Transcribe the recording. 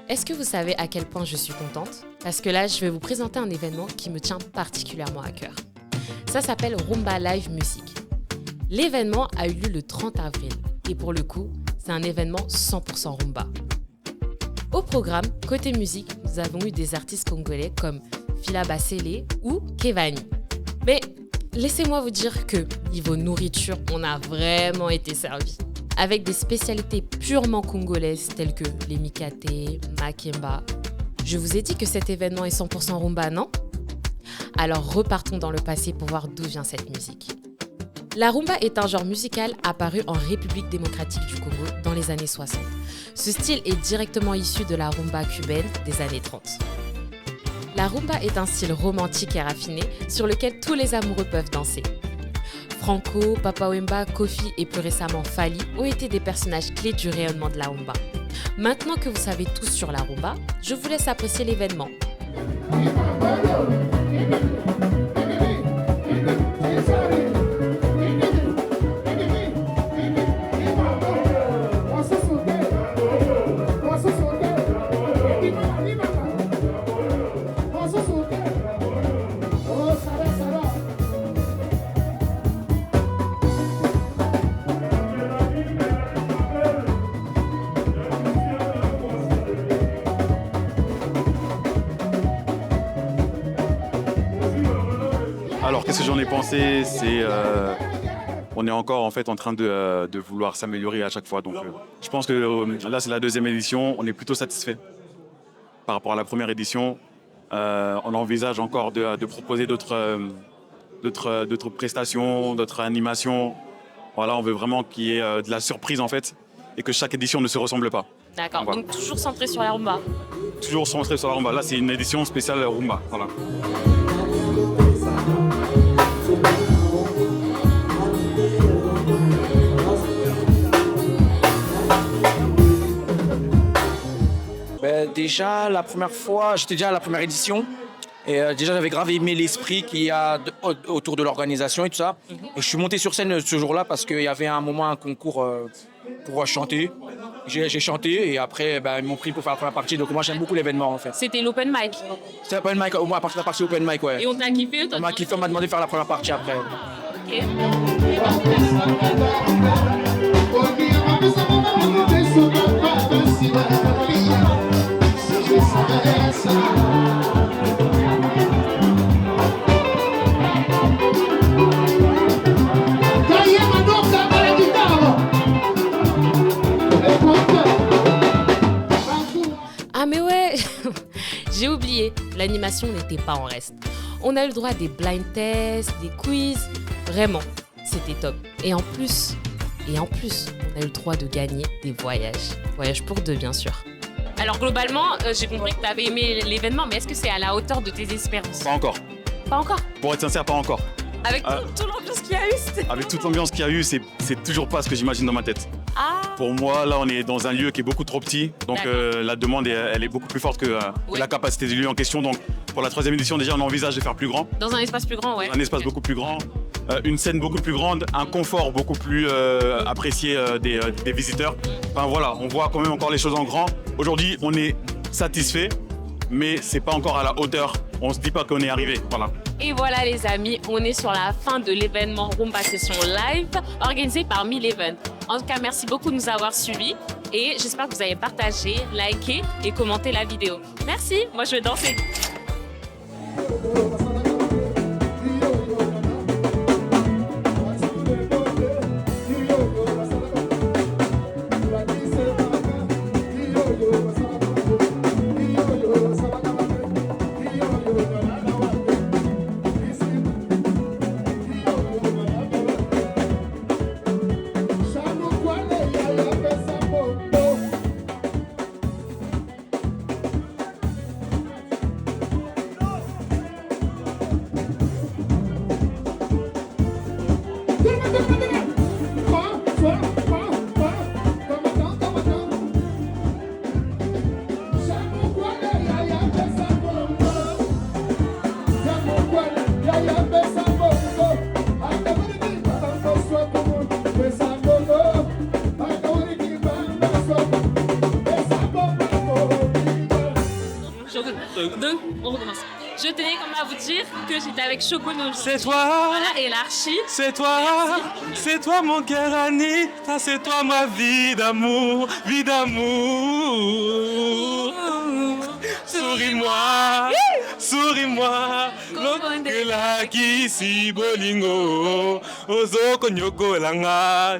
Est-ce que vous savez à quel point je suis contente? Parce que là, je vais vous présenter un événement qui me tient particulièrement à cœur. Ça s'appelle Rumba Live Music. L'événement a eu lieu le 30 avril et pour le coup, c'est un événement 100% rumba. Au programme, côté musique, nous avons eu des artistes congolais comme Fila Basele ou Kevani. Mais laissez-moi vous dire que, niveau nourriture, on a vraiment été servis. Avec des spécialités purement congolaises telles que les mikate, makemba. Je vous ai dit que cet événement est 100% rumba, non? Alors repartons dans le passé pour voir d'où vient cette musique. La rumba est un genre musical apparu en République démocratique du Congo dans les années 60. Ce style est directement issu de la rumba cubaine des années 30. La rumba est un style romantique et raffiné sur lequel tous les amoureux peuvent danser. Franco, Papa Wemba, Kofi et plus récemment Fally ont été des personnages clés du rayonnement de la rumba. Maintenant que vous savez tout sur la rumba, je vous laisse apprécier l'événement. Alors, qu'est-ce que j'en ai pensé? On est encore en fait en train de vouloir s'améliorer à chaque fois. Donc, je pense que là, c'est la deuxième édition. On est plutôt satisfait par rapport à la première édition. On envisage encore de proposer d'autres prestations, d'autres animations. Voilà, on veut vraiment qu'il y ait de la surprise en fait et que chaque édition ne se ressemble pas. D'accord, donc toujours centré sur la rumba. Toujours centré sur la rumba. Là, c'est une édition spéciale rumba. Voilà. Déjà, la première fois, j'étais déjà à la première édition. Et déjà, j'avais grave aimé l'esprit qu'il y a autour de l'organisation et tout ça. Et je suis monté sur scène ce jour-là parce qu'il y avait un moment, un concours pour chanter. J'ai chanté et après, ils m'ont pris pour faire la première partie. Donc moi, j'aime beaucoup l'événement en fait. C'était l'open mic. C'était l'open mic, au moins à partir de la partie open mic, ouais. Et on t'a kiffé? On m'a kiffé, on m'a demandé de faire la première partie après. Ok. Ah mais ouais, j'ai oublié, l'animation n'était pas en reste. On a eu le droit à des blind tests, des quiz, vraiment, c'était top. Et en plus, on a eu le droit de gagner des voyages. Voyages pour deux, bien sûr. Alors globalement, j'ai compris que tu avais aimé l'événement, mais est-ce que c'est à la hauteur de tes espérances? Pas encore. Pas encore? Pour être sincère, pas encore. Avec toute l'ambiance qu'il y a eu, c'était... Avec toute l'ambiance qu'il y a eu, c'est toujours pas ce que j'imagine dans ma tête. Ah. Pour moi, là, on est dans un lieu qui est beaucoup trop petit. Donc, la demande, elle est beaucoup plus forte que la capacité du lieu en question. Donc, pour la troisième édition, déjà, on envisage de faire plus grand. Dans un espace plus grand, ouais. Un espace beaucoup plus grand, une scène beaucoup plus grande, un confort beaucoup plus apprécié des visiteurs. Enfin, voilà, on voit quand même encore les choses en grand. Aujourd'hui, on est satisfait, mais c'est pas encore à la hauteur. On se dit pas qu'on est arrivé. Voilà. Et voilà les amis, on est sur la fin de l'événement Rumba Session Live organisé par Mille Event. En tout cas, merci beaucoup de nous avoir suivis et j'espère que vous avez partagé, liké et commenté la vidéo. Merci, moi je vais danser. Donc, on recommence. Je tenais comme à vous dire que j'étais avec Shogun aujourd'hui. C'est toi, Voilà, et l'Archi. c'est toi, c'est toi mon cœur Anita, c'est toi ma vie d'amour, vie d'amour. Souris-moi, souris-moi, lokela kisi bolingo, ozoko nyokolanga.